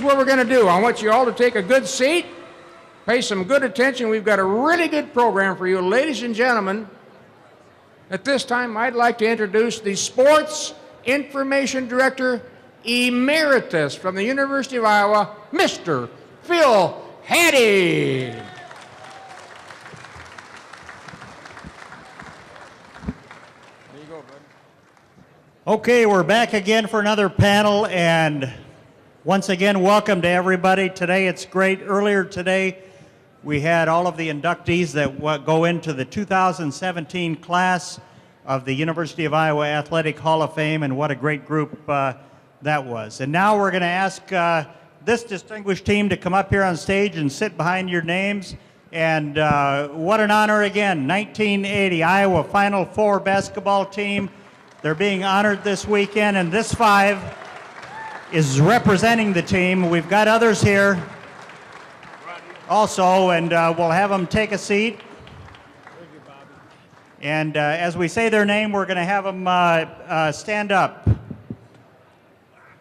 here's what we're going to do. I want you all to take a good seat, pay some good attention. We've got a really good program for you. Ladies and gentlemen, at this time, I'd like to introduce the Sports Information Director Emeritus from the University of Iowa, Mr. Phil Hattie. Okay, we're back again for another panel, and once again, welcome to everybody. Today it's great. Earlier today, we had all of the inductees that go into the 2017 class of the University of Iowa Athletic Hall of Fame, and what a great group that was. And now we're going to ask this distinguished team to come up here on stage and sit behind your names. And what an honor again, 1980 Iowa Final Four basketball team. They're being honored this weekend, and this five is representing the team. We've got others here also, and we'll have them take a seat. And as we say their name, we're going to have them stand up.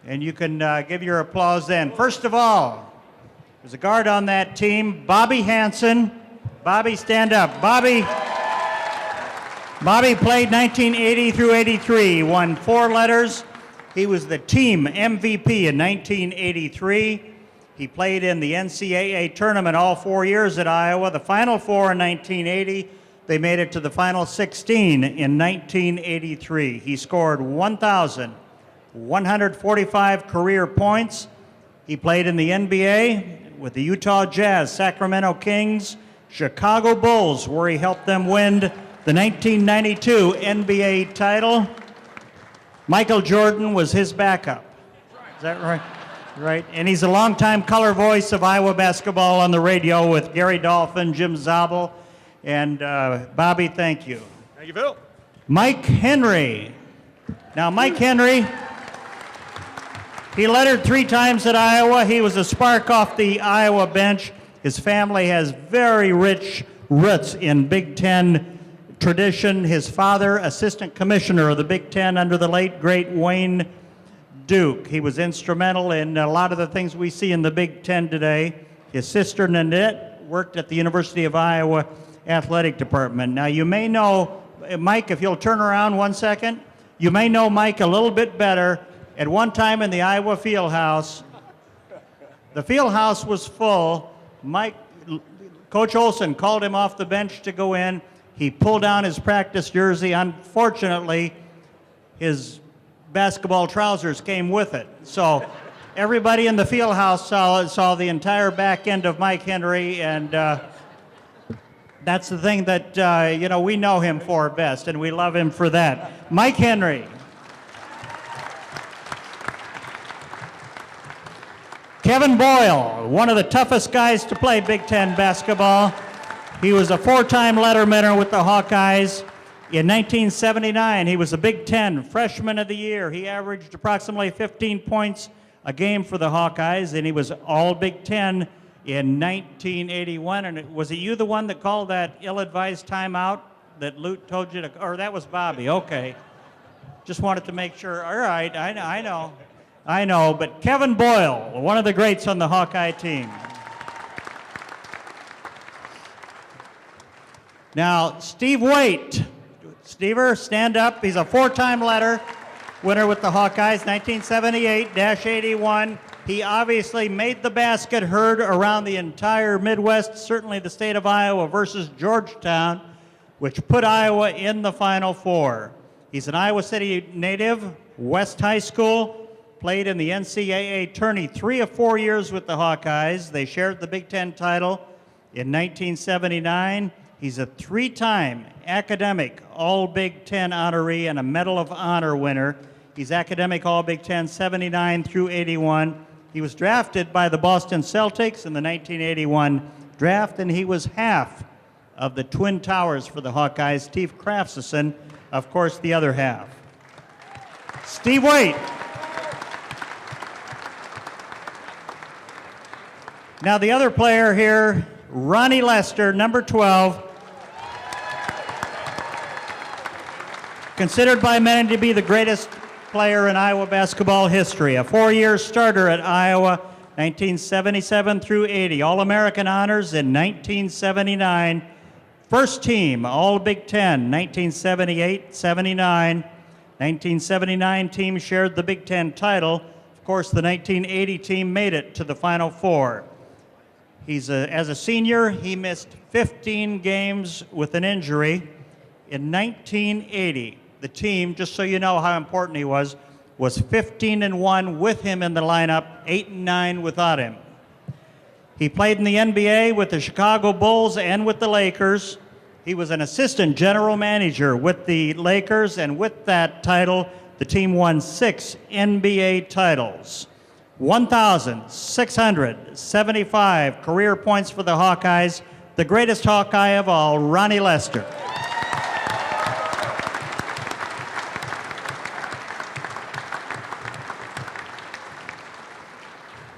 And you can give your applause then. First of all, there's a guard on that team, Bobby Hansen. Bobby, stand up. Bobby played 1980 through 83. He won 4 letters. He was the team MVP in 1983. He played in the NCAA tournament all 4 years at Iowa. The Final Four in 1980. They made it to the Final 16 in 1983. He scored 1,145 career points. He played in the NBA with the Utah Jazz, Sacramento Kings, Chicago Bulls, where he helped them win the 1992 NBA title. Michael Jordan was his backup. Is that right? Right. And he's a longtime color voice of Iowa basketball on the radio with Gary Dolphin, Jim Zabel, and Bobby, thank you. Thank you, Phil. Mike Henry. Now, Mike Henry, he lettered 3 times at Iowa. He was a spark off the Iowa bench. His family has very rich roots in Big Ten tradition. His father, assistant commissioner of the Big Ten under the late, great Wayne Duke. He was instrumental in a lot of the things we see in the Big Ten today. His sister, Nanette, worked at the University of Iowa Athletic Department. Now, you may know, Mike, if you'll turn around 1 second, you may know Mike a little bit better. At one time in the Iowa Fieldhouse, the Fieldhouse was full. Coach Olson called him off the bench to go in. He pulled down his practice jersey. Unfortunately, his basketball trousers came with it. So everybody in the Fieldhouse saw the entire back end of Mike Henry, and that's the thing that we know him for best, and we love him for that. Mike Henry. Kevin Boyle, one of the toughest guys to play Big Ten basketball. He was a 4-time lettermanner with the Hawkeyes. In 1979, he was a Big Ten Freshman of the Year. He averaged approximately 15 points a game for the Hawkeyes, and he was all Big Ten in 1981. And was it you the one that called that ill-advised timeout that Lute told you to, or that was Bobby? Okay. Just wanted to make sure. All right, I know, but Kevin Boyle, one of the greats on the Hawkeye team. Now, Steve Waite. Stever, stand up. He's a 4-time letter winner with the Hawkeyes, 1978-81. He obviously made the basket heard around the entire Midwest, certainly the state of Iowa versus Georgetown, which put Iowa in the Final Four. He's an Iowa City native, West High School, played in the NCAA tourney 3 of 4 years with the Hawkeyes. They shared the Big Ten title in 1979. He's a 3-time academic All-Big Ten honoree and a Medal of Honor winner. He's academic All-Big Ten 79 through 81. He was drafted by the Boston Celtics in the 1981 draft, and he was half of the Twin Towers for the Hawkeyes. Steve Krafsison, of course, the other half. Steve Waite. Now the other player here, Ronnie Lester, number 12. Considered by many to be the greatest player in Iowa basketball history. A 4-year starter at Iowa, 1977 through 80. All-American honors in 1979. First team, All Big Ten, 1978, 79. 1979 team shared the Big Ten title. Of course, the 1980 team made it to the Final Four. As a senior, he missed 15 games with an injury. In 1980, the team, just so you know how important he was 15-1 with him in the lineup, 8-9 without him. He played in the NBA with the Chicago Bulls and with the Lakers. He was an assistant general manager with the Lakers, and with that title, the team won 6 NBA titles. 1,675 career points for the Hawkeyes. The greatest Hawkeye of all, Ronnie Lester.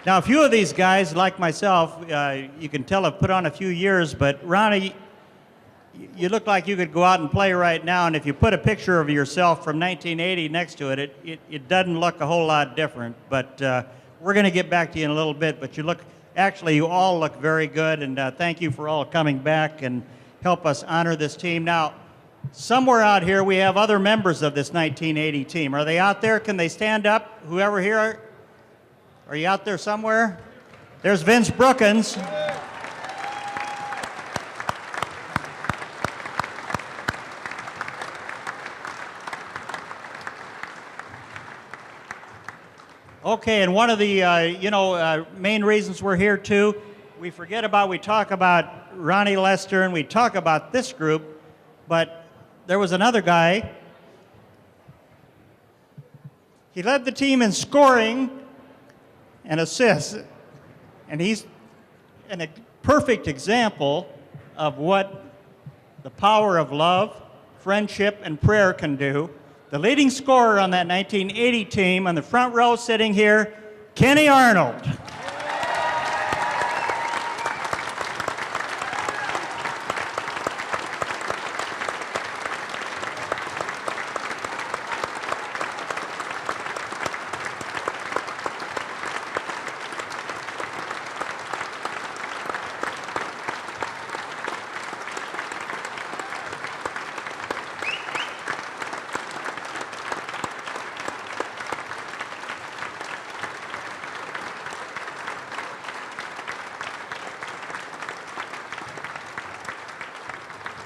Now, a few of these guys, like myself, you can tell have put on a few years, but Ronnie, you look like you could go out and play right now, and if you put a picture of yourself from 1980 next to it, it doesn't look a whole lot different. But we're going to get back to you in a little bit, but you all look very good, and thank you for all coming back and help us honor this team. Now, somewhere out here, we have other members of this 1980 team. Are they out there? Can they stand up? Whoever here? Are you out there somewhere? There's Vince Brookins. Okay, and one of the main reasons we're here too, we talk about Ronnie Lester and we talk about this group, but there was another guy. He led the team in scoring and assists, and he's a perfect example of what the power of love, friendship, and prayer can do. The leading scorer on that 1980 team, on the front row sitting here, Kenny Arnold.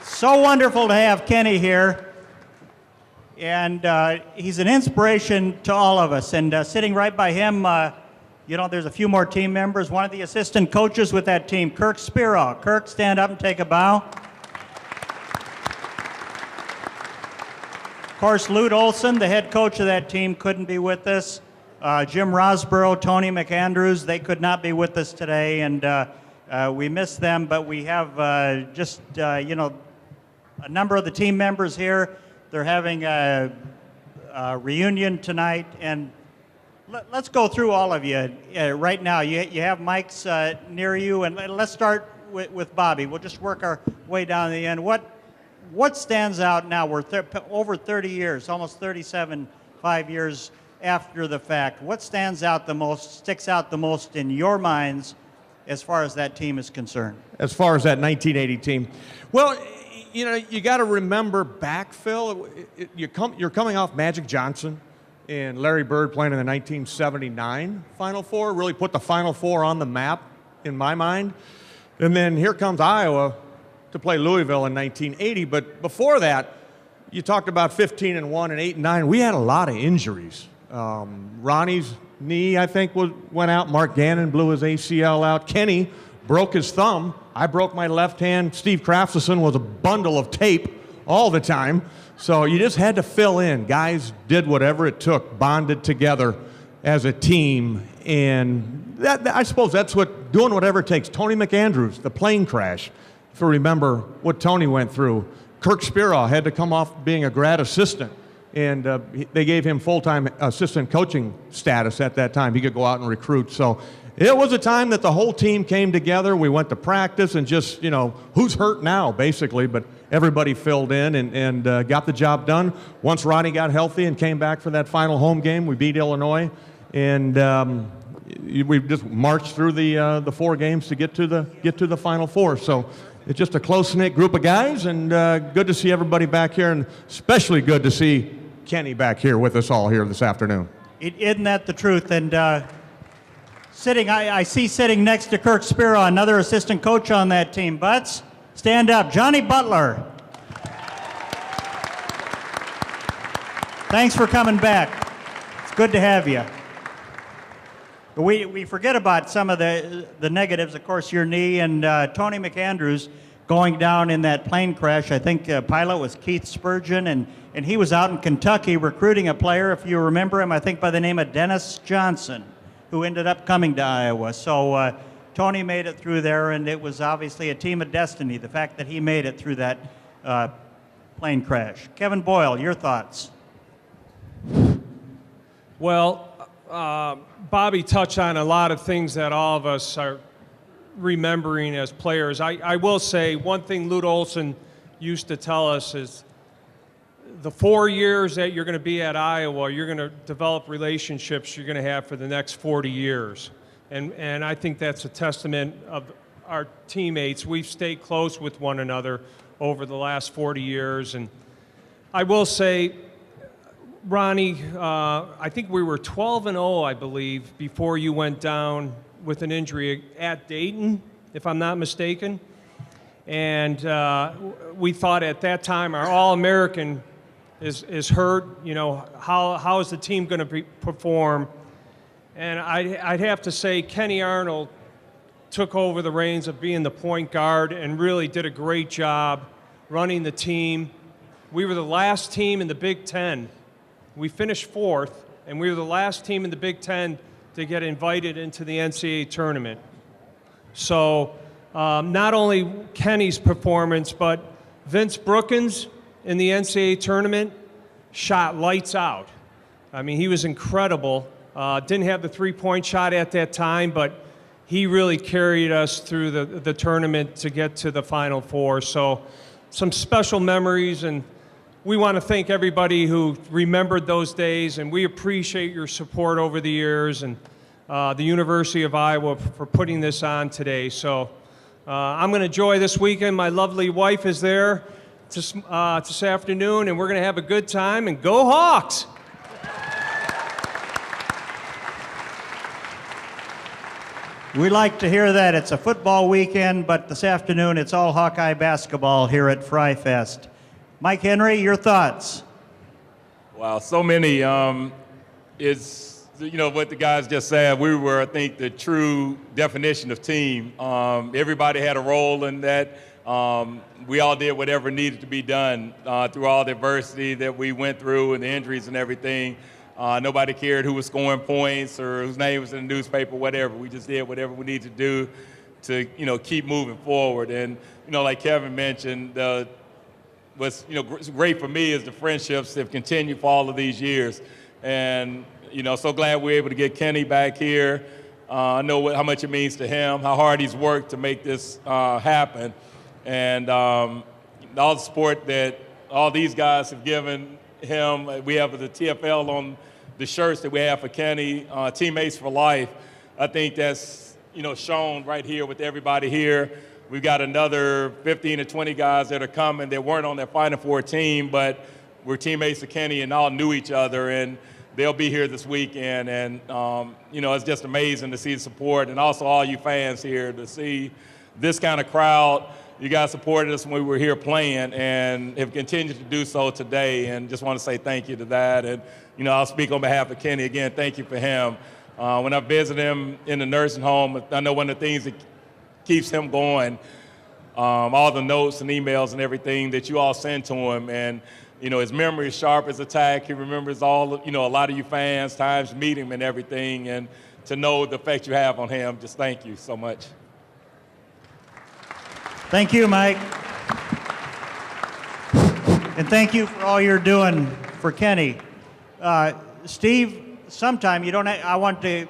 So wonderful to have Kenny here, and he's an inspiration to all of us. And sitting right by him, there's a few more team members. One of the assistant coaches with that team, Kirk Spiro. Kirk, stand up and take a bow. Of course, Lute Olson, the head coach of that team, couldn't be with us. Jim Rosborough, Tony McAndrews, they could not be with us today, and we miss them, but we have a number of the team members here. They're having a reunion tonight, and let's go through all of you right now. You have mics near you, and let's start with Bobby. We'll just work our way down to the end. What stands out now? We're over 30 years, almost 5 years after the fact. What stands out the most, sticks out the most in your minds as far as that team is concerned? As far as that 1980 team? Well, you got to remember back, Phil. You're coming off Magic Johnson and Larry Bird playing in the 1979 Final Four, really put the Final Four on the map in my mind. And then here comes Iowa to play Louisville in 1980. But before that, you talked about 15-1 and 8-9. We had a lot of injuries. Ronnie's knee, I think, went out. Mark Gannon blew his ACL out. Kenny broke his thumb. I broke my left hand. Steve Craftsison was a bundle of tape all the time. So you just had to fill in. Guys did whatever it took, bonded together as a team. And I suppose that's doing whatever it takes. Tony McAndrews, the plane crash, if you remember what Tony went through. Kirk Spiro had to come off being a grad assistant, and they gave him full-time assistant coaching status at that time. He could go out and recruit. So it was a time that the whole team came together. We went to practice and just, who's hurt now, basically, but everybody filled in and got the job done. Once Ronnie got healthy and came back for that final home game, we beat Illinois. And, we've just marched through the 4 games to get to the Final Four. So it's just a close-knit group of guys, and good to see everybody back here, and especially good to see Kenny back here with us all here this afternoon. Isn't that the truth? And I see sitting next to Kirk Spiro, another assistant coach on that team. Butts, stand up. Johnny Butler. Thanks for coming back. It's good to have you. We forget about some of the negatives, of course, your knee, and Tony McAndrews going down in that plane crash. I think pilot was Keith Spurgeon, and he was out in Kentucky recruiting a player, if you remember him, I think by the name of Dennis Johnson, who ended up coming to Iowa. So Tony made it through there, and it was obviously a team of destiny, the fact that he made it through that plane crash. Kevin Boyle, your thoughts? Well, Bobby touched on a lot of things that all of us are remembering as players. I will say one thing Lute Olson used to tell us is the 4 years that you're going to be at Iowa, you're going to develop relationships you're going to have for the next 40 years. And I think that's a testament of our teammates. We've stayed close with one another over the last 40 years. And I will say, Ronnie, I think we were 12-0, I believe, before you went down with an injury at Dayton, if I'm not mistaken. And we thought at that time our All-American is hurt. You know, how is the team going to perform? And I'd have to say Kenny Arnold took over the reins of being the point guard and really did a great job running the team. We were the last team in the Big Ten. We finished 4th, and we were the last team in the Big Ten to get invited into the NCAA tournament. So not only Kenny's performance, but Vince Brookins in the NCAA tournament shot lights out. I mean, he was incredible. Didn't have the three-point shot at that time, but he really carried us through the tournament to get to the Final Four. So some special memories, and we want to thank everybody who remembered those days, and we appreciate your support over the years, and the University of Iowa for putting this on today. So I'm going to enjoy this weekend. My lovely wife is there this afternoon, and we're going to have a good time, and go Hawks! We like to hear that. It's a football weekend, but this afternoon it's all Hawkeye basketball here at FRYfest. Mike Henry, your thoughts? Wow, so many. It's, you know, what the guys just said. We were, I think, the true definition of team. Everybody had a role in that. We all did whatever needed to be done through all the adversity that we went through and the injuries and everything. Nobody cared who was scoring points or whose name was in the newspaper, whatever. We just did whatever we needed to do to, you know, keep moving forward. And, you know, like Kevin mentioned, what's, you know, great for me is the friendships that have continued for all of these years. And, you know, so glad we're able to get Kenny back here. I know how much it means to him, how hard he's worked to make this happen. And all the support that all these guys have given him. We have the TFL on the shirts that we have for Kenny, Teammates for Life. I think that's, you know, shown right here with everybody here. We've got another 15 to 20 guys that are coming that weren't on that Final Four team, but we're teammates of Kenny and all knew each other, and they'll be here this weekend. And, you know, it's just amazing to see the support, and also all you fans here to see this kind of crowd. You guys supported us when we were here playing and have continued to do so today, and just want to say thank you to that. And, you know, I'll speak on behalf of Kenny again. Thank you for him. When I visit him in the nursing home, I know one of the things that keeps him going, all the notes and emails and everything that you all send to him. And, you know, his memory is sharp as a tack. He remembers all, you know, a lot of you fans, times meet him and everything. And to know the effect you have on him, just thank you so much. Thank you, Mike. And thank you for all you're doing for Kenny. Steve, sometime I want to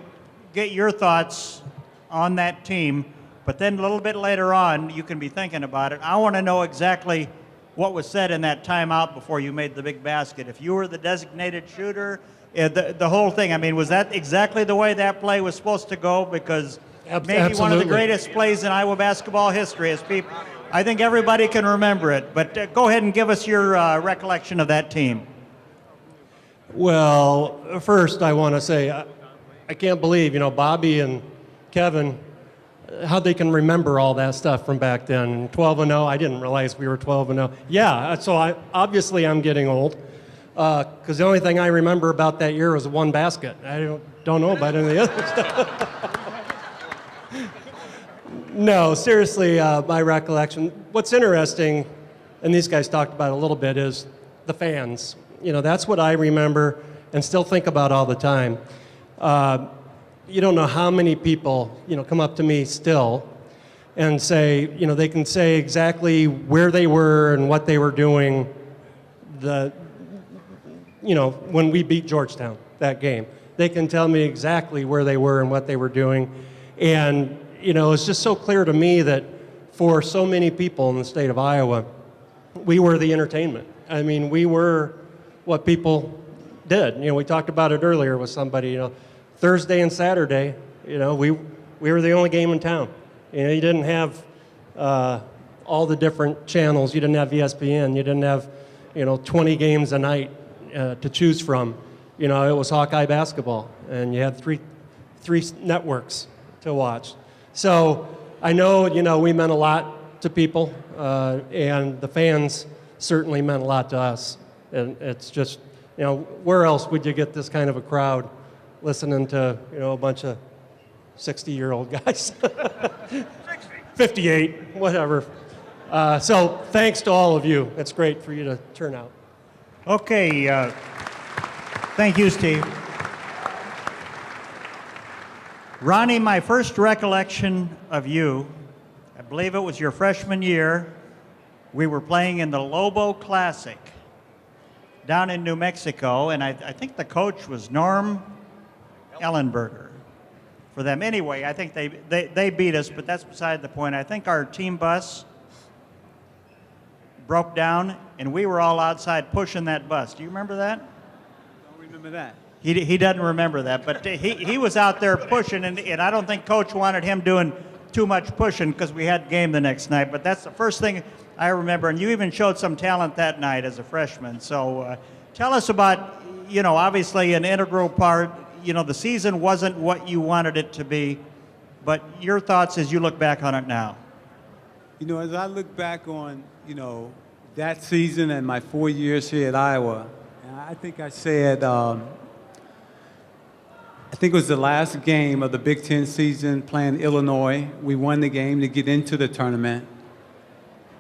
get your thoughts on that team, but then a little bit later on, you can be thinking about it. I want to know exactly what was said in that timeout before you made the big basket. If you were the designated shooter, The whole thing, I mean, was that exactly the way that play was supposed to go? Because maybe one of the greatest plays in Iowa basketball history is people. I think everybody can remember it, but go ahead and give us your recollection of that team. Well, first I want to say I can't believe, Bobby and Kevin, how they can remember all that stuff from back then. 12-0, I didn't realize we were 12-0. Yeah, so obviously I'm getting old, because the only thing I remember about that year was one basket. I don't know about any of the other stuff. No, seriously, my recollection, what's interesting, and these guys talked about it a little bit, is the fans. That's what I remember and still think about all the time. You don't know how many people, come up to me still and say, they can say exactly where they were and what they were doing when we beat Georgetown, that game. They can tell me exactly where they were and what they were doing. And, it's just so clear to me that for so many people in the state of Iowa, we were the entertainment. I mean, we were what people did. We talked about it earlier with somebody, Thursday and Saturday, we were the only game in town. You didn't have all the different channels. You didn't have ESPN. You didn't have, 20 games a night to choose from. It was Hawkeye basketball, and you had three networks to watch. So I know, we meant a lot to people, and the fans certainly meant a lot to us. And it's just, where else would you get this kind of a crowd listening to, a bunch of 60-year-old guys? 58, whatever. So thanks to all of you. It's great for you to turn out. Okay, thank you, Steve. Ronnie, my first recollection of you, I believe it was your freshman year, we were playing in the Lobo Classic down in New Mexico, and I think the coach was Norm Ellenberger for them. Anyway, I think they beat us, but that's beside the point. I think our team bus broke down, and we were all outside pushing that bus. Do you remember that? Don't remember that. He doesn't remember that, but he was out there pushing, and I don't think Coach wanted him doing too much pushing because we had game the next night. But that's the first thing I remember, and you even showed some talent that night as a freshman. So tell us about, obviously an integral part. The season wasn't what you wanted it to be, but your thoughts as you look back on it now. As I look back on, that season and my 4 years here at Iowa, I think I said, I think it was the last game of the Big Ten season playing Illinois. We won the game to get into the tournament.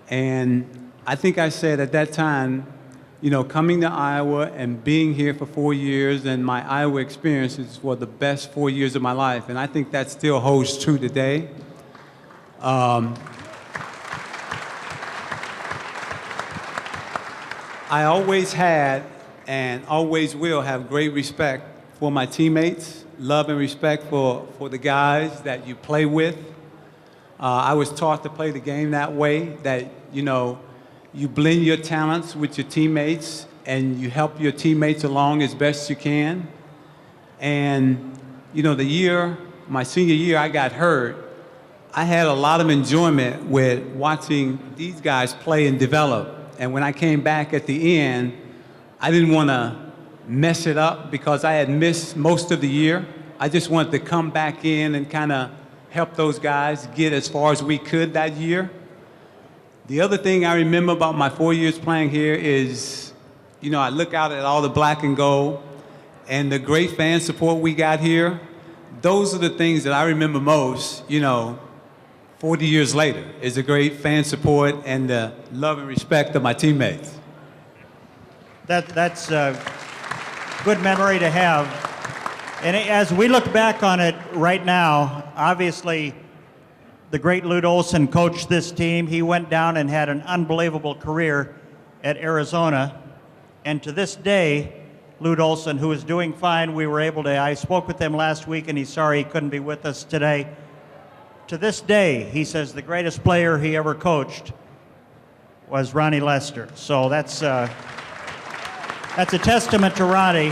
And I think I said at that time, coming to Iowa and being here for 4 years and my Iowa experiences were the best 4 years of my life. And I think that still holds true today. I always had and always will have great respect for my teammates, love and respect for the guys that you play with. I was taught to play the game that way, that, you blend your talents with your teammates and you help your teammates along as best you can. And, my senior year, I got hurt. I had a lot of enjoyment with watching these guys play and develop. And when I came back at the end, I didn't want to mess it up because I had missed most of the year. I just wanted to come back in and kind of help those guys get as far as we could that year. The other thing I remember about my 4 years playing here is, I look out at all the black and gold and the great fan support we got here. Those are the things that I remember most, 40 years later, is the great fan support and the love and respect of my teammates. That's a good memory to have. And as we look back on it right now, obviously the great Lute Olson coached this team. He went down and had an unbelievable career at Arizona. And to this day, Lute Olson, who is doing fine, I spoke with him last week and he's sorry he couldn't be with us today. To this day, he says the greatest player he ever coached was Ronnie Lester. So that's a testament to Ronnie.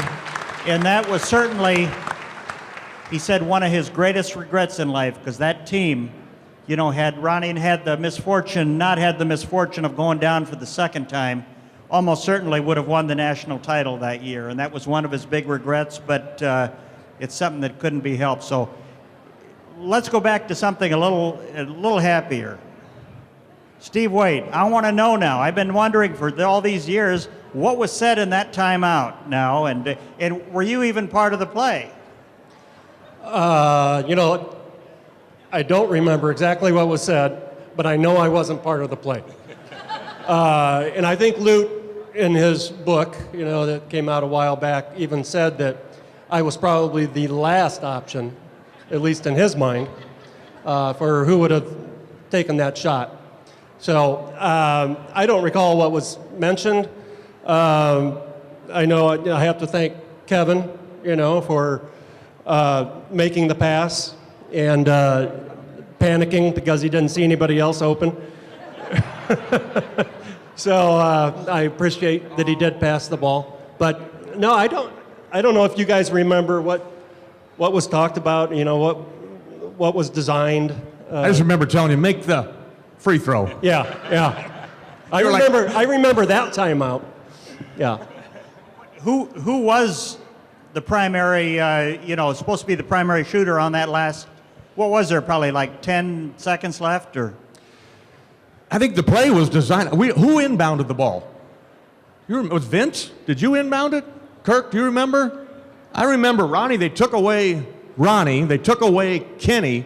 And that was certainly, he said, one of his greatest regrets in life, because that team, you know, had Ronnie not had the misfortune of going down for the second time, almost certainly would have won the national title that year. And that was one of his big regrets, but it's something that couldn't be helped. So let's go back to something a little happier. Steve Waite, I want to know now. I've been wondering for all these years, what was said in that timeout now, and were you even part of the play? You know, I don't remember exactly what was said, but I know I wasn't part of the play. And I think Lute, in his book, you know, that came out a while back, even said that I was probably the last option, at least in his mind, for who would have taken that shot. So I don't recall what was mentioned. I know I have to thank Kevin, you know, for making the pass and panicking because he didn't see anybody else open. So I appreciate that he did pass the ball. But no, I don't know if you guys remember what was talked about, you know, what was designed. I just remember telling you, make the free throw. Yeah. I remember that timeout. Yeah. Who was the primary, you know, supposed to be the primary shooter on that last, what was there, probably like 10 seconds left, or? I think the play was designed. Who inbounded the ball? Was Vince? Did you inbound it? Kirk, do you remember? I remember Ronnie. They took away Kenny,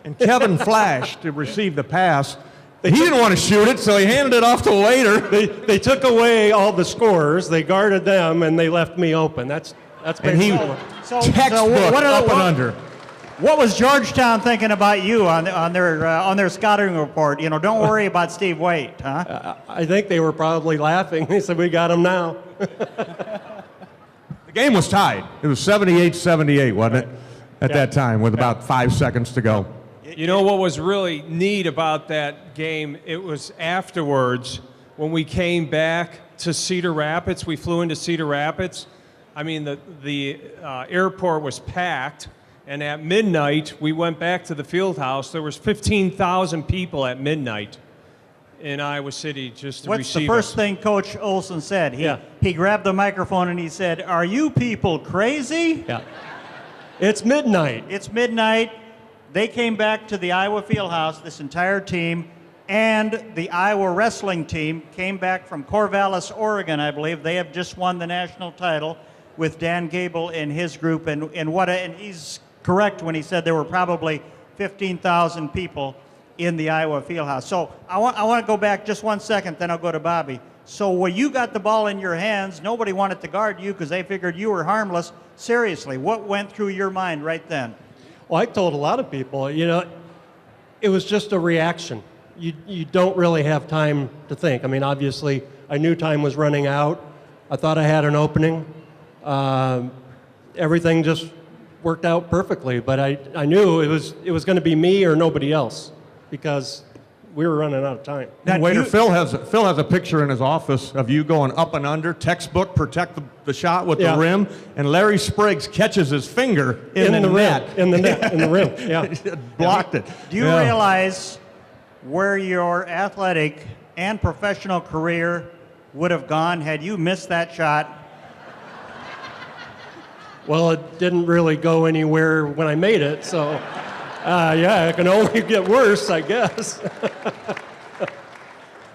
and Kevin flashed to receive the pass. He didn't want to shoot it, so he handed it off to Waiter. They took away all the scorers. They guarded them, and they left me open. That's and he textbook up and under. What was Georgetown thinking about you on their scouting report? You know, don't worry about Steve Waite, huh? I think they were probably laughing. They said, "We got him now." The game was tied. It was 78-78, wasn't it? At that time, with about 5 seconds to go. You know what was really neat about that game? It was afterwards when we came back to Cedar Rapids. We flew into Cedar Rapids. I mean, the airport was packed, and at midnight we went back to the field house. There was 15,000 people at midnight in Iowa City just to receive us. What's the first thing Coach Olson said? He grabbed the microphone and he said, "Are you people crazy?" Yeah. It's midnight. It's midnight. They came back to the Iowa Fieldhouse, this entire team, and the Iowa wrestling team came back from Corvallis, Oregon, I believe. They have just won the national title with Dan Gable and his group, and he's correct when he said there were probably 15,000 people in the Iowa Fieldhouse. So I want to go back just 1 second, then I'll go to Bobby. So when you got the ball in your hands, nobody wanted to guard you because they figured you were harmless. Seriously, what went through your mind right then? Well, I told a lot of people, you know, it was just a reaction. You don't really have time to think. I mean, obviously, I knew time was running out. I thought I had an opening. Everything just worked out perfectly, but I knew it was going to be me or nobody else because we were running out of time. Waiter, Phil has a picture in his office of you going up and under, textbook, protect the shot with the rim, and Larry Spriggs catches his finger in the net. In the rim, yeah. Blocked it. Do you realize where your athletic and professional career would have gone had you missed that shot? Well, it didn't really go anywhere when I made it, so it can only get worse, I guess.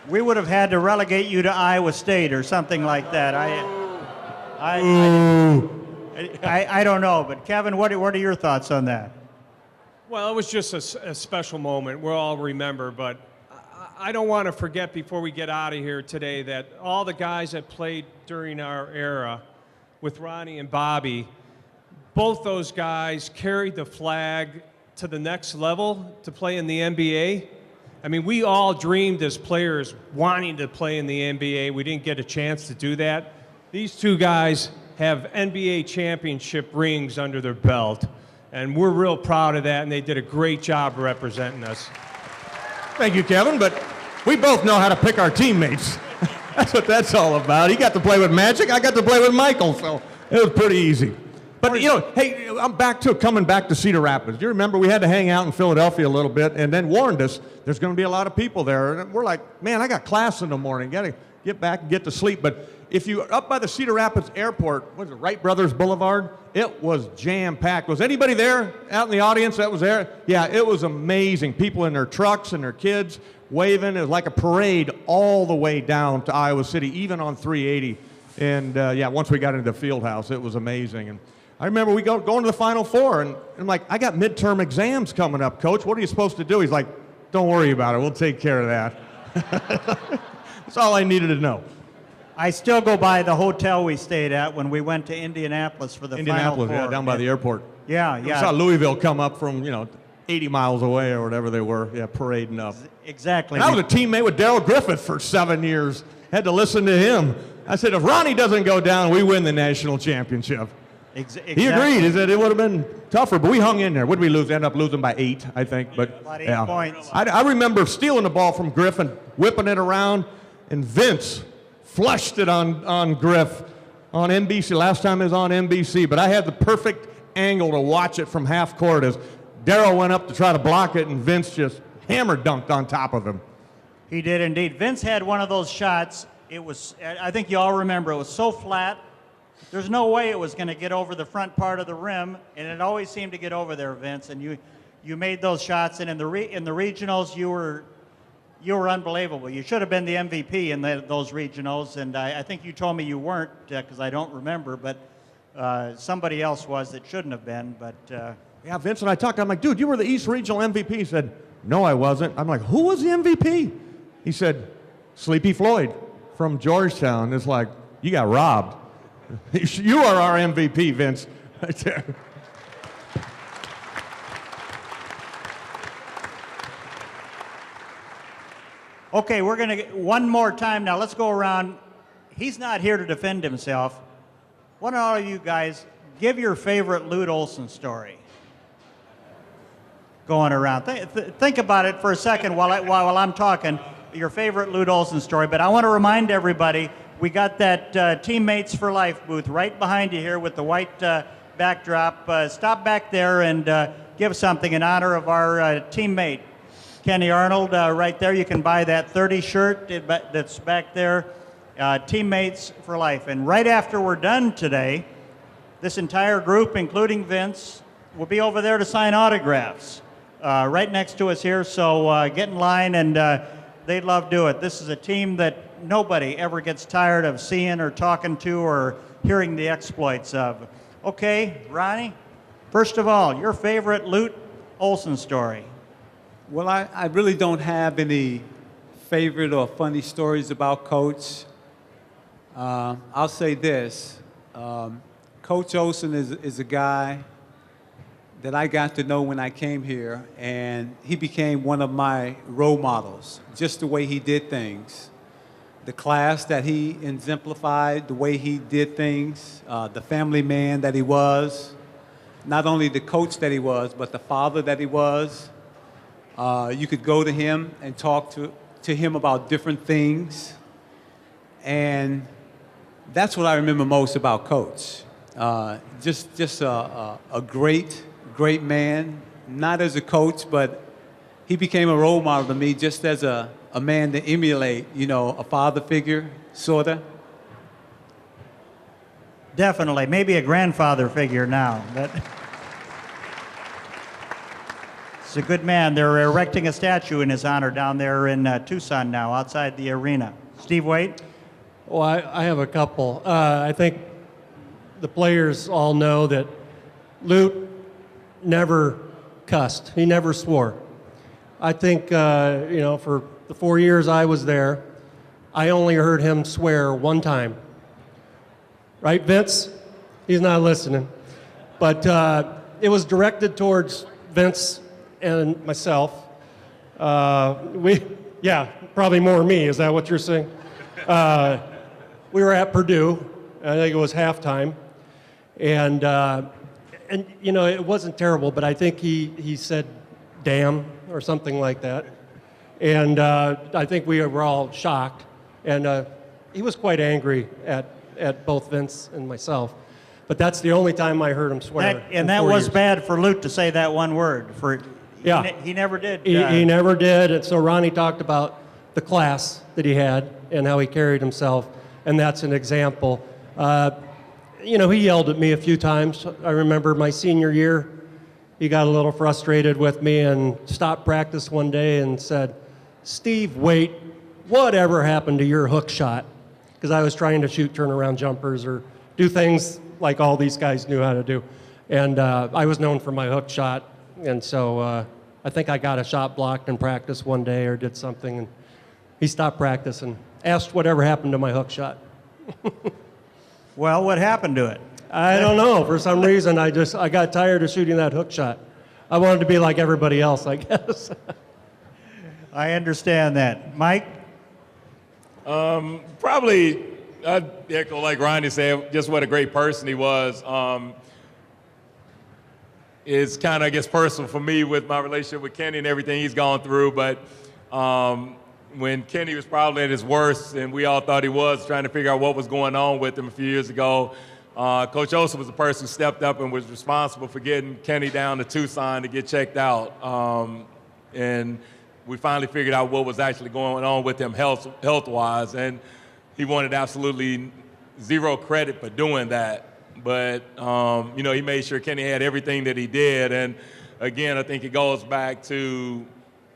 We would have had to relegate you to Iowa State or something like that. I don't know, but Kevin, what are your thoughts on that? Well, it was just a special moment. We'll all remember, but I don't want to forget before we get out of here today that all the guys that played during our era with Ronnie and Bobby, both those guys carried the flag to the next level to play in the NBA. I mean, we all dreamed as players wanting to play in the NBA. We didn't get a chance to do that. These two guys have NBA championship rings under their belt, and we're real proud of that, and they did a great job representing us. Thank you, Kevin, but we both know how to pick our teammates. That's what that's all about. He got to play with Magic, I got to play with Michael, so it was pretty easy. But, you know, hey, I'm coming back to Cedar Rapids. You remember we had to hang out in Philadelphia a little bit and then warned us there's going to be a lot of people there. And we're like, man, I got class in the morning. Got to get back and get to sleep. But if you're up by the Cedar Rapids Airport, what is it, Wright Brothers Boulevard? It was jam-packed. Was anybody there out in the audience that was there? Yeah, it was amazing. People in their trucks and their kids waving. It was like a parade all the way down to Iowa City, even on 380. And, yeah, once we got into the field house, it was amazing. And I remember we going to the Final Four, and I'm like, I got midterm exams coming up, Coach. What are you supposed to do? He's like, don't worry about it. We'll take care of that. That's all I needed to know. I still go by the hotel we stayed at when we went to Indianapolis for the Final Four. Yeah, down by the airport. Yeah, We yeah. saw Louisville come up from, 80 miles away or whatever they were, parading up. Exactly. And I was a teammate with Darrell Griffith for 7 years. Had to listen to him. I said, if Ronnie doesn't go down, we win the national championship. Exactly. He agreed. He said it would have been tougher, but we hung in there. What did we lose? End up losing by 8, I think. But About 8 points. I remember stealing the ball from Griffin, whipping it around, and Vince flushed it on Griff on NBC. Last time it was on NBC, but I had the perfect angle to watch it from half court as Darrell went up to try to block it, and Vince just hammer dunked on top of him. He did indeed. Vince had one of those shots. It was, I think you all remember, it was so flat. There's no way it was going to get over the front part of the rim, and it always seemed to get over there, Vince. And you made those shots, and in the regionals, you were unbelievable. You should have been the MVP in those regionals, and I think you told me you weren't because I don't remember, but somebody else was that shouldn't have been. But yeah, Vince and I talked. I'm like, dude, you were the East Regional MVP. He said, no, I wasn't. I'm like, who was the MVP? He said, Sleepy Floyd from Georgetown. It's like, you got robbed. You are our MVP, Vince. Right there. okay, we're going to get one more time now. Let's go around. He's not here to defend himself. Why don't all of you guys give your favorite Lute Olson story? Going around. Think about it for a second while I'm talking. Your favorite Lute Olson story. But I want to remind everybody, we got that Teammates for Life booth right behind you here with the white backdrop. Stop back there and give something in honor of our teammate, Kenny Arnold. Right there, you can buy that 30 shirt that's back there. Teammates for Life. And right after we're done today, this entire group, including Vince, will be over there to sign autographs right next to us here. So get in line, and they'd love to do it. This is a team that nobody ever gets tired of seeing or talking to or hearing the exploits of. Okay, Ronnie, first of all, your favorite Lute Olson story. Well, I really don't have any favorite or funny stories about Coach. I'll say this. Coach Olson is a guy that I got to know when I came here, and he became one of my role models, just the way he did things. The class that he exemplified, the way he did things, the family man that he was, not only the coach that he was, but the father that he was. You could go to him and talk to him about different things, and that's what I remember most about Coach. Just a great man, not as a coach, but he became a role model to me just as a man to emulate, a father figure, sort of. Definitely, maybe a grandfather figure now. But it's a good man. They're erecting a statue in his honor down there in Tucson now, outside the arena. Steve Waite? Well, I have a couple. I think the players all know that Lute never cussed. He never swore. I think, for the 4 years I was there, I only heard him swear one time. Right, Vince? He's not listening. But it was directed towards Vince and myself. Probably more me. Is that what you're saying? We were at Purdue. I think it was halftime. And it wasn't terrible, but I think he said, damn, or something like that. And I think we were all shocked. And he was quite angry at both Vince and myself. But that's the only time I heard him swear. And that was bad for Lute to say that one word. Yeah. He never did. He never did. And so Ronnie talked about the class that he had and how he carried himself, and that's an example. You know, he yelled at me a few times. I remember my senior year, he got a little frustrated with me and stopped practice one day and said, "Steve, wait, whatever happened to your hook shot?" Because I was trying to shoot turnaround jumpers or do things like all these guys knew how to do. And I was known for my hook shot. And so I think I got a shot blocked in practice one day or did something. And he stopped practice and asked whatever happened to my hook shot. Well, what happened to it? I don't know. For some reason, I got tired of shooting that hook shot. I wanted to be like everybody else, I guess. I understand that. Mike? Probably, I'd echo like Ronnie said, just what a great person he was. It's kind of, I guess, personal for me with my relationship with Kenny and everything he's gone through, but when Kenny was probably at his worst, and we all thought he was, trying to figure out what was going on with him a few years ago, Coach Olson was the person who stepped up and was responsible for getting Kenny down to Tucson to get checked out. And we finally figured out what was actually going on with him health-wise, and he wanted absolutely zero credit for doing that. But, you know, he made sure Kenny had everything that he did. And, again, I think it goes back to,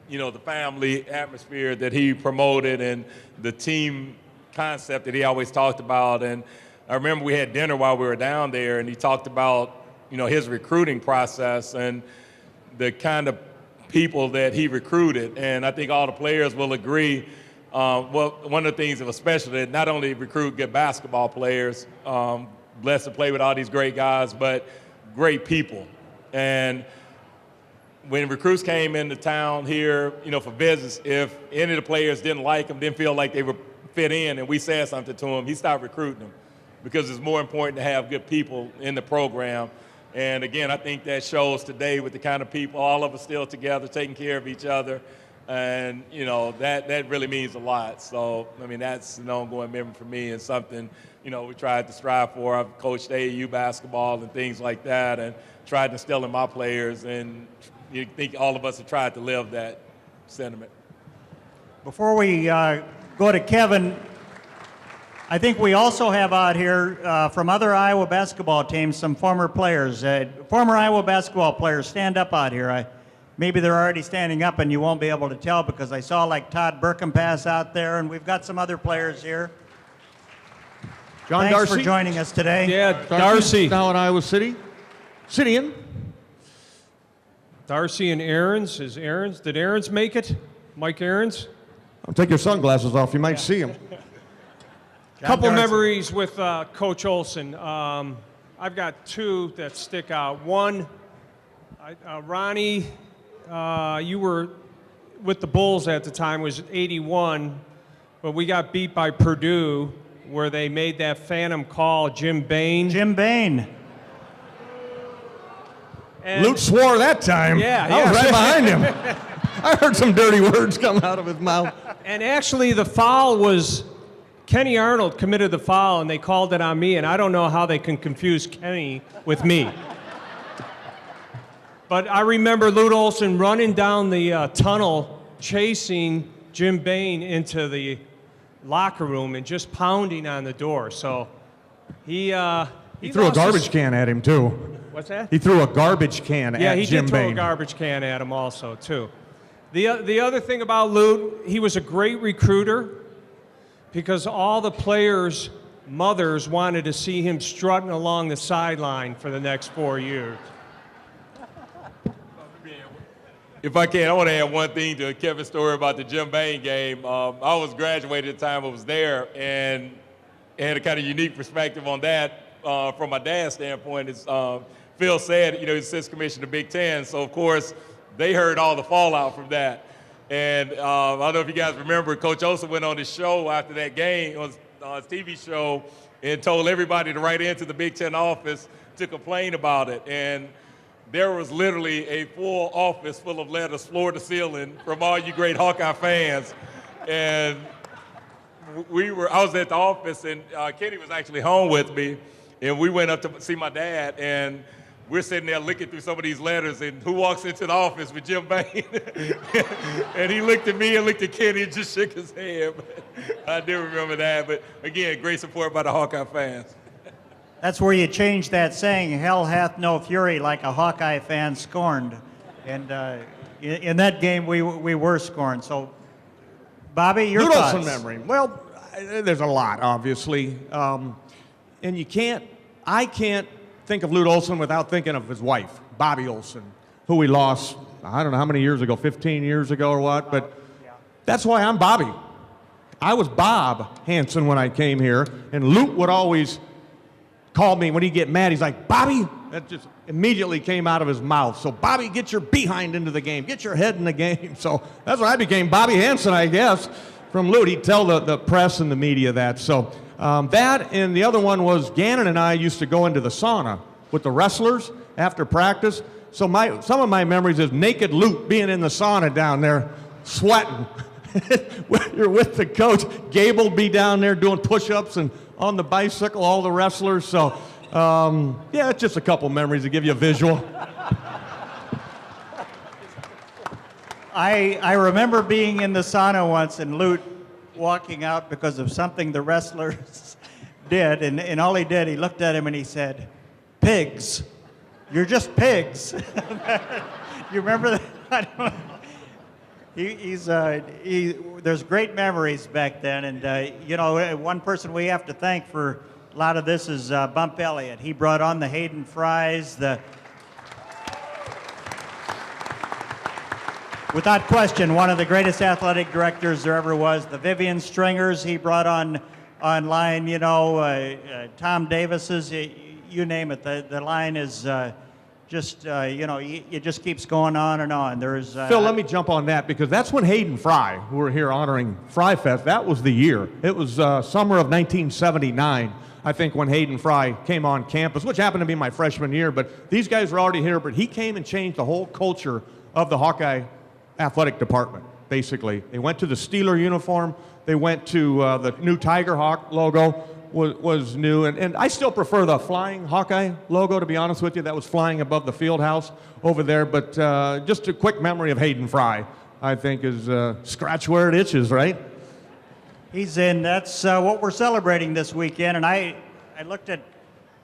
you know, the family atmosphere that he promoted and the team concept that he always talked about. And I remember we had dinner while we were down there, and he talked about, you know, his recruiting process and the kind of people that he recruited. And I think all the players will agree. Well, one of the things that was special, that not only recruit good basketball players, blessed to play with all these great guys, but great people. And when recruits came into town here, you know, for business, if any of the players didn't like them, didn't feel like they were fit in, and we said something to them, he stopped recruiting them because it's more important to have good people in the program. And again, I think that shows today with the kind of people, all of us still together, taking care of each other. And, you know, that really means a lot. So, I mean, that's an ongoing memory for me and something, you know, we tried to strive for. I've coached AAU basketball and things like that and tried to instill in my players. And you think all of us have tried to live that sentiment. Before we go to Kevin, I think we also have out here from other Iowa basketball teams some former players. Former Iowa basketball players, stand up out here. Maybe they're already standing up and you won't be able to tell because I saw like Todd Birkenpass out there, and we've got some other players here. John Thanks Darcy for joining us today. Yeah, Darcy. now in Iowa City. Cityan. Darcy and Aarons. Did Aarons make it? Mike Aarons? I'll take your sunglasses off. You might see him. Couple Darcy. memories with Coach Olson. I've got two that stick out. One, Ronnie, you were with the Bulls at the time, was 81, but we got beat by Purdue where they made that phantom call, Jim Bain. Jim Bain. And Lute swore that time. Yeah, I was yeah. right behind him. I heard some dirty words come out of his mouth. And actually the foul was, Kenny Arnold committed the foul and they called it on me, and I don't know how they can confuse Kenny with me. But I remember Lute Olson running down the tunnel, chasing Jim Bain into the locker room and just pounding on the door. So he threw a garbage can at him, too. What's that? He threw a garbage can at Jim Bain. Yeah, he did throw a garbage can at him also, too. The other thing about Lute, he was a great recruiter because all the players' mothers wanted to see him strutting along the sideline for the next 4 years. If I can, I want to add one thing to Kevin's story about the Jim Bain game. I was graduated at the time I was there, and had a kind of unique perspective on that from my dad's standpoint. Is Phil said, you know, he's assistant commissioner of the Big Ten, so of course they heard all the fallout from that. And I don't know if you guys remember, Coach Olson went on his show after that game, on his TV show, and told everybody to write into the Big Ten office to complain about it. And there was literally a full office full of letters, floor to ceiling, from all you great Hawkeye fans. And I was at the office, and Kenny was actually home with me. And we went up to see my dad, and we're sitting there looking through some of these letters, and who walks into the office with Jim Bain? And he looked at me and looked at Kenny and just shook his head. I do remember that. But again, great support by the Hawkeye fans. That's where you change that saying, hell hath no fury like a Hawkeye fan scorned. And in that game, we were scorned. So, Bobby, your Lute thoughts? Olson memory. Well, there's a lot, obviously. And I can't think of Lute Olson without thinking of his wife, Bobby Olson, who we lost, I don't know how many years ago, 15 years ago or what, but that's why I'm Bobby. I was Bob Hansen when I came here, and Lute would always call me when he'd get mad. He's like, Bobby? That just immediately came out of his mouth. So, Bobby, get your behind into the game. Get your head in the game. So that's why I became Bobby Hansen, I guess, from Lute. He'd tell the press and the media that. So that, and the other one was Gannon and I used to go into the sauna with the wrestlers after practice. So some of my memories is naked Lute being in the sauna down there, sweating. You're with the coach. Gable be down there doing push-ups and on the bicycle, all the wrestlers. So, yeah, it's just a couple memories to give you a visual. I remember being in the sauna once and Lute walking out because of something the wrestlers did. And all he did, he looked at him and he said, pigs. You're just pigs. You remember that? I don't know. There's great memories back then, and one person we have to thank for a lot of this is Bump Elliott. He brought on the Hayden Frys, without question, one of the greatest athletic directors there ever was. The Vivian Stringers he brought online, Tom Davis's, you name it. The line is it just keeps going on and on. There's Phil, let me jump on that because that's when Hayden Fry, who we're here honoring FRYfest, that was the year. It was summer of 1979, I think, when Hayden Fry came on campus, which happened to be my freshman year. But these guys were already here, but he came and changed the whole culture of the Hawkeye athletic department, basically. They went to the Steeler uniform. They went to the new Tiger Hawk logo. Was new, and I still prefer the flying Hawkeye logo, to be honest with you. That was flying above the field house over there, but just a quick memory of Hayden Fry, I think, is scratch where it itches, right? He's in. That's what we're celebrating this weekend, and I looked at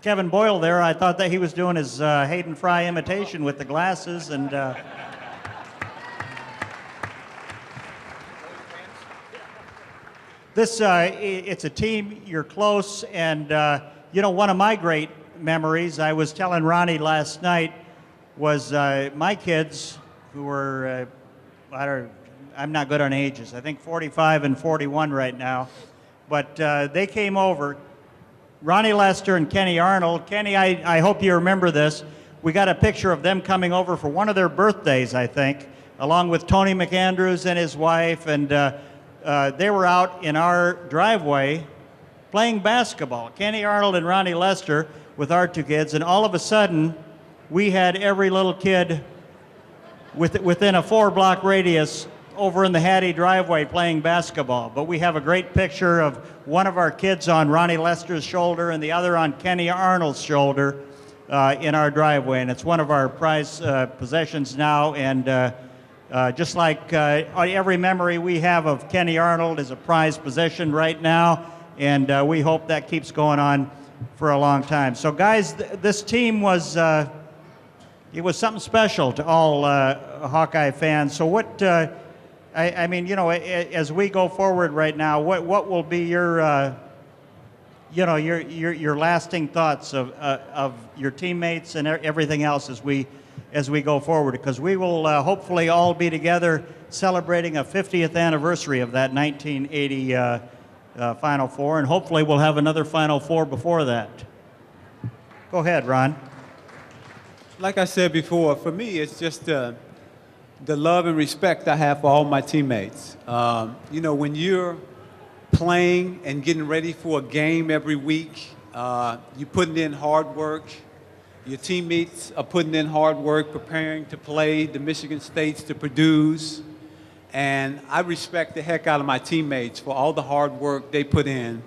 Kevin Boyle there. I thought that he was doing his Hayden Fry imitation with the glasses, and this, it's a team, you're close, and one of my great memories, I was telling Ronnie last night, was my kids, who were, I'm not good on ages, I think 45 and 41 right now, but they came over, Ronnie Lester and Kenny Arnold. Kenny, I hope you remember this. We got a picture of them coming over for one of their birthdays, I think, along with Tony McAndrews and his wife, and they were out in our driveway playing basketball. Kenny Arnold and Ronnie Lester with our two kids, and all of a sudden, we had every little kid within a 4-block radius over in the Hattie driveway playing basketball. But we have a great picture of one of our kids on Ronnie Lester's shoulder and the other on Kenny Arnold's shoulder in our driveway, and it's one of our prized possessions now, and just like every memory we have of Kenny Arnold is a prized possession right now, and we hope that keeps going on for a long time. So, guys, this team was it was something special to all Hawkeye fans. So, what as we go forward right now, what will be your your lasting thoughts of your teammates and everything else as we go forward, because we will hopefully all be together celebrating a 50th anniversary of that 1980 Final Four, and hopefully we'll have another Final Four before that. Go ahead, Ron. Like I said before, for me, it's just the love and respect I have for all my teammates. When you're playing and getting ready for a game every week, you're putting in hard work. Your teammates are putting in hard work, preparing to play the Michigan States, to produce. And I respect the heck out of my teammates for all the hard work they put in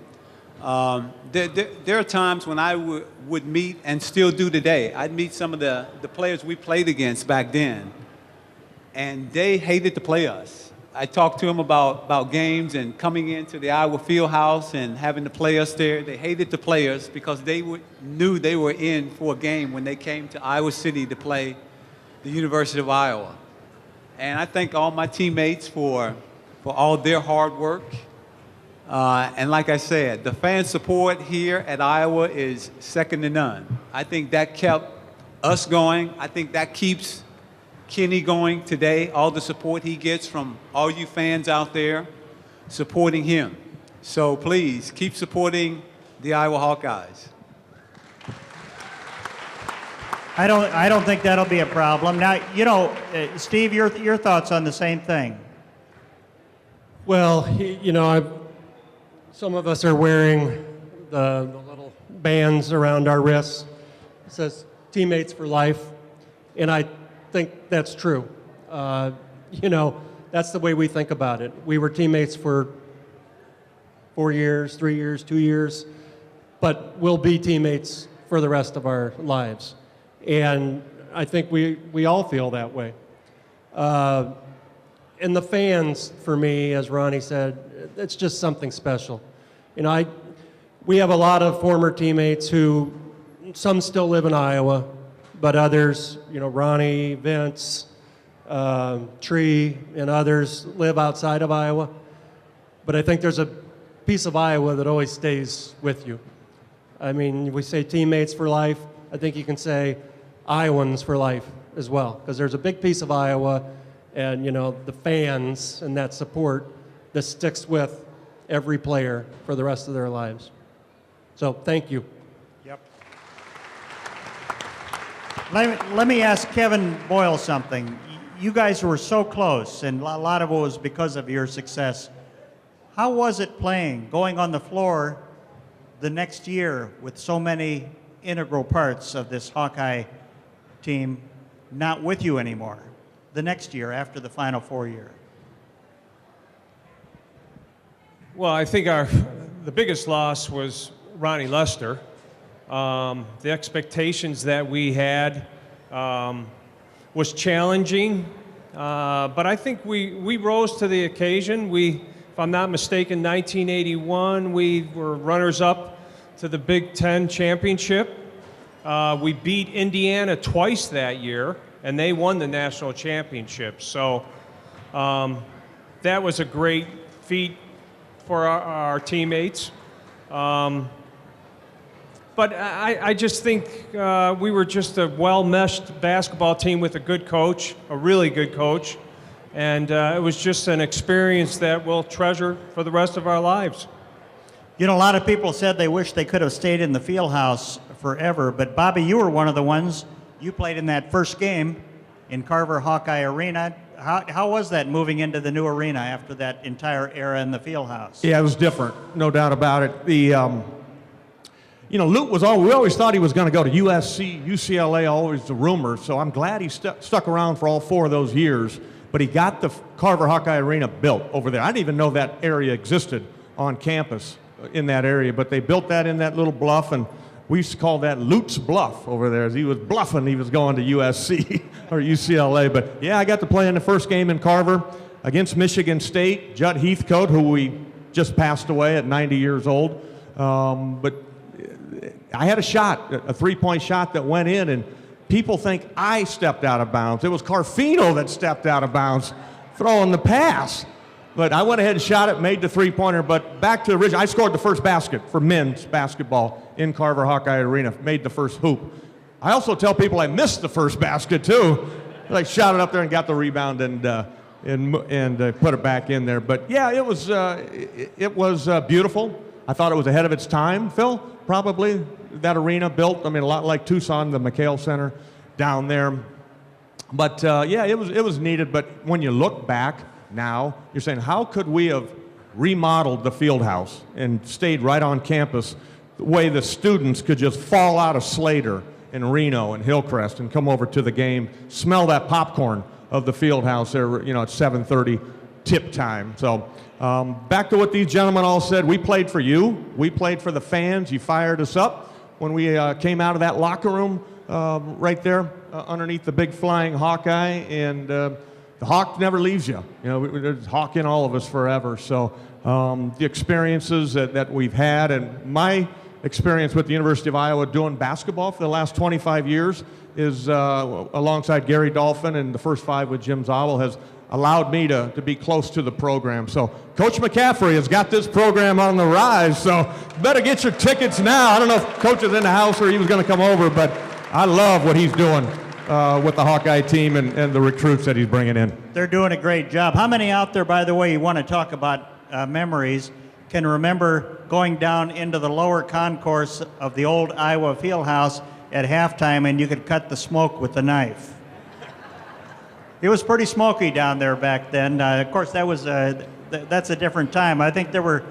There are times when I would meet and still do today. I'd meet some of the players we played against back then, and they hated to play us. I talked to them about games and coming into the Iowa Fieldhouse and having to play us there. They hated to play us because they knew they were in for a game when they came to Iowa City to play the University of Iowa. And I thank all my teammates for all their hard work. And like I said, the fan support here at Iowa is second to none. I think that kept us going. I think that keeps Kenny going today, all the support he gets from all you fans out there supporting him. So please, keep supporting the Iowa Hawkeyes. I don't think that'll be a problem. Now, Steve, your thoughts on the same thing? Well, some of us are wearing the little bands around our wrists. It says teammates for life, and I think that's true. That's the way we think about it. We were teammates for 4 years, 3 years, 2 years, but we'll be teammates for the rest of our lives. And I think we all feel that way. And the fans, for me, as Ronnie said, it's just something special. We have a lot of former teammates who, some still live in Iowa, but others, Ronnie, Vince, Tree, and others live outside of Iowa. But I think there's a piece of Iowa that always stays with you. I mean, we say teammates for life. I think you can say Iowans for life as well, because there's a big piece of Iowa and, the fans and that support that sticks with every player for the rest of their lives. So thank you. Yep. Let me ask Kevin Boyle something. You guys were so close, and a lot of it was because of your success. How was it playing, going on the floor the next year with so many integral parts of this Hawkeye team not with you anymore, the next year after the Final Four year? Well, I think the biggest loss was Ronnie Lester. The expectations that we had was challenging, but I think we rose to the occasion. If I'm not mistaken, 1981, we were runners-up to the Big Ten championship. We beat Indiana twice that year, and they won the national championship. So that was a great feat for our teammates. But I just think we were just a well-meshed basketball team with a good coach, a really good coach. And it was just an experience that we'll treasure for the rest of our lives. A lot of people said they wish they could have stayed in the Fieldhouse forever. But, Bobby, you were one of the ones. You played in that first game in Carver Hawkeye Arena. How was that moving into the new arena after that entire era in the Fieldhouse? Yeah, it was different, no doubt about it. Luke we always thought he was going to go to USC, UCLA, always the rumor. So I'm glad he stuck around for all 4 of those years. But he got the Carver Hawkeye Arena built over there. I didn't even know that area existed on campus in that area, but they built that in that little bluff, and we used to call that Luke's Bluff over there. As he was bluffing, he was going to USC or UCLA. But yeah, I got to play in the first game in Carver against Michigan State. Judd Heathcote, who we just passed away at 90 years old. But I had a shot, a three-point shot that went in, and people think I stepped out of bounds. It was Carfino that stepped out of bounds throwing the pass. But I went ahead and shot it, made the three-pointer. But back to the original, I scored the first basket for men's basketball in Carver Hawkeye Arena, made the first hoop. I also tell people I missed the first basket, too. I shot it up there and got the rebound and put it back in there. But, yeah, it was beautiful. I thought it was ahead of its time, Phil, probably, that arena built. I mean, a lot like Tucson, the McHale Center down there. But, yeah, it was needed. But when you look back now, you're saying, how could we have remodeled the field house and stayed right on campus the way the students could just fall out of Slater and Reno and Hillcrest and come over to the game, smell that popcorn of the field house there, at 7:30 tip time. So Back to what these gentlemen all said, we played for you. We played for the fans. You fired us up when we came out of that locker room right there underneath the big flying Hawkeye, and the Hawk never leaves you. You know, there's Hawk in all of us forever. So the experiences that we've had, and my experience with the University of Iowa doing basketball for the last 25 years is alongside Gary Dolphin, and the first 5 with Jim Zabel has allowed me to be close to the program. So Coach McCaffrey has got this program on the rise, so better get your tickets now. I don't know if Coach is in the house or he was going to come over, but I love what he's doing with the Hawkeye team and the recruits that he's bringing in. They're doing a great job. How many out there, by the way, you want to talk about memories, can remember going down into the lower concourse of the old Iowa Fieldhouse at halftime and you could cut the smoke with the knife? It was pretty smoky down there back then. Of course, that's a different time. I think there were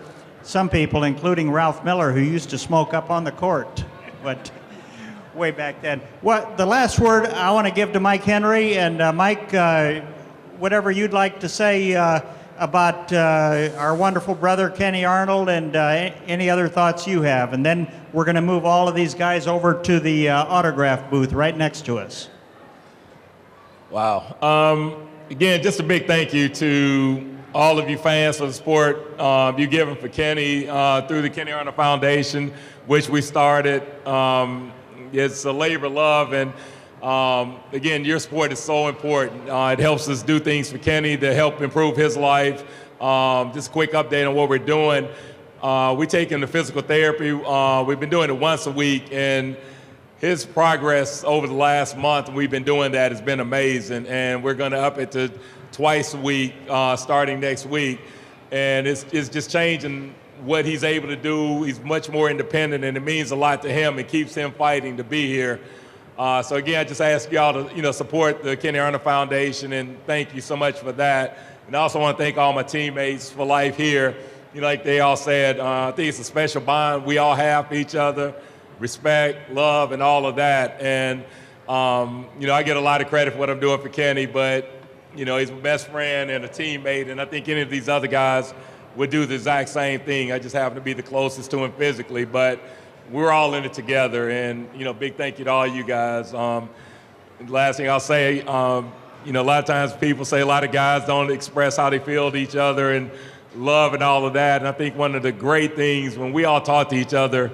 some people, including Ralph Miller, who used to smoke up on the court, but way back then. The last word I want to give to Mike Henry, and Mike, whatever you'd like to say about our wonderful brother Kenny Arnold, and any other thoughts you have. And then we're going to move all of these guys over to the autograph booth right next to us. Wow. Again, just a big thank you to all of you fans for the support you've given for Kenny through the Kenny Arnold Foundation, which we started. It's a labor of love, and again, your support is so important. It helps us do things for Kenny to help improve his life. Just a quick update on what we're doing. We're taking the physical therapy. We've been doing it once a week, and his progress over the last month, we've been doing that, has been amazing. And we're going to up it to twice a week starting next week. And it's just changing what he's able to do. He's much more independent, and it means a lot to him. It keeps him fighting to be here. So again, I just ask y'all to support the Kenny Arnold Foundation, and thank you so much for that. And I also want to thank all my teammates for life here. Like they all said, I think it's a special bond we all have for each other, respect, love, and all of that. And I get a lot of credit for what I'm doing for Kenny, but he's my best friend and a teammate, and I think any of these other guys would do the exact same thing. I just happen to be the closest to him physically, but we're all in it together. And big thank you to all you guys. The last thing I'll say, a lot of times people say a lot of guys don't express how they feel to each other and love and all of that. And I think one of the great things when we all talk to each other,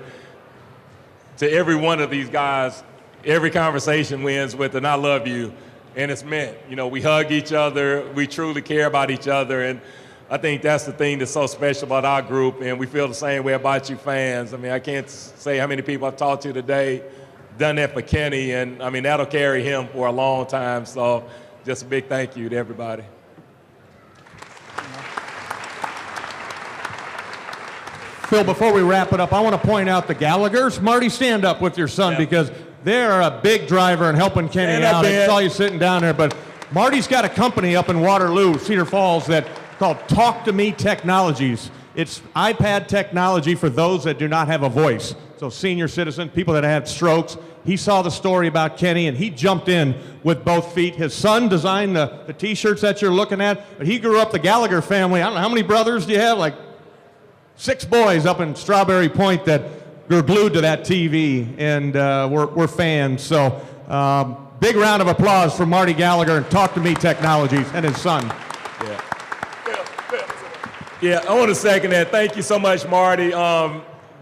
to every one of these guys, every conversation ends with "and I love you," and it's meant. We hug each other, we truly care about each other, and I think that's the thing that's so special about our group, and we feel the same way about you fans. I mean, I can't say how many people I've talked to today, done that for Kenny, and I mean, that'll carry him for a long time. So just a big thank you to everybody. Phil, before we wrap it up, I want to point out the Gallaghers. Marty, stand up with your son, because they're a big driver in helping Kenny out. I saw you sitting down there, but Marty's got a company up in Waterloo, Cedar Falls, that called Talk to Me Technologies. It's iPad technology for those that do not have a voice. So senior citizen, people that had strokes. He saw the story about Kenny, and he jumped in with both feet. His son designed the T-shirts that you're looking at, but he grew up the Gallagher family. I don't know, how many brothers do you have? Like 6 boys up in Strawberry Point that were glued to that TV, and we're fans. So big round of applause for Marty Gallagher and Talk to Me Technologies and his son. Yeah, I want to second that. Thank you so much, Marty.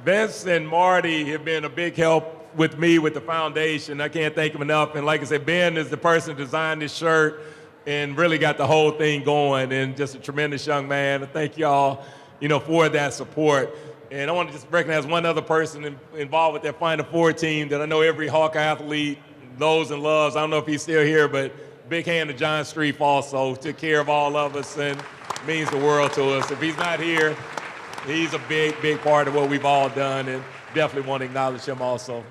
Vince and Marty have been a big help with me with the foundation. I can't thank them enough. And like I said, Ben is the person who designed this shirt and really got the whole thing going, and just a tremendous young man. And thank y'all, for that support. And I want to just recognize one other person involved with that Final Four team that I know every Hawkeye athlete knows and loves. I don't know if he's still here, but big hand to John Streif also, took care of all of us and means the world to us. If he's not here, he's a big, big part of what we've all done, and definitely want to acknowledge him also.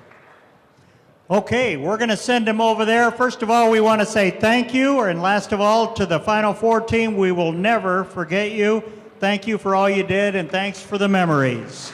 Okay, we're going to send him over there. First of all, we want to say thank you, and last of all, to the Final Four team, we will never forget you. Thank you for all you did, and thanks for the memories.